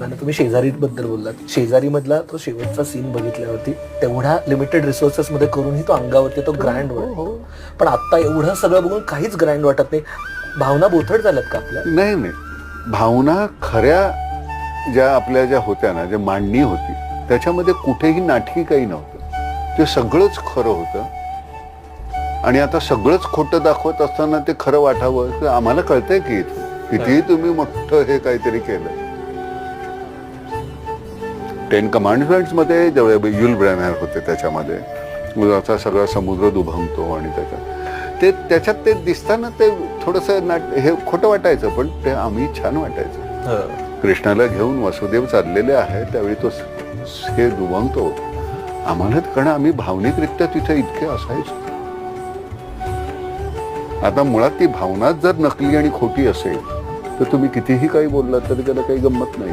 नाना तुम्ही शेजारी बद्दल बोललात, शेजारी मधला तो शेवटचा सीन बघितल्यावरती तेवढ्या लिमिटेड रिसोर्सेस मध्ये करूनही तो अंगावरती तो ग्रँड वाटतो. पण आता एवढं सगळं बघून काहीच ग्रँड वाटत नाही. भावना बोथट झाल्यात का आपल्या? नाही नाही, भावना खऱ्या ज्या आपल्या ज्या होत्या ना, ज्या मांडणी होती त्याच्यामध्ये कुठेही नाटकी काही नव्हतं. ते सगळंच खरं होतं. आणि आता सगळंच खोटं दाखवत असताना ते खरं वाटावं तर आम्हाला कळतंय की कितीही तुम्ही मोठं हे काहीतरी केलं. 10 कमांडमेंट्स मध्ये जेवढे युल ब्रॅनर होते त्याच्यामध्ये असा सगळा समुद्र दुभंगतो आणि त्याच्यात ते दिसताना ते थोडंसं हे खोटं वाटायचं, पण ते आम्ही छान वाटायचं. कृष्णाला घेऊन वसुदेव चाललेले आहे त्यावेळी तो हे दुभंगतो आम्हाला, कारण आम्ही भावनिकरित्या तिथे इतके असायचो. आता मुळात ती भावनाच जर नकली आणि खोटी असेल तर तुम्ही कितीही काही बोललात तरी त्याला काही गंमत नाही.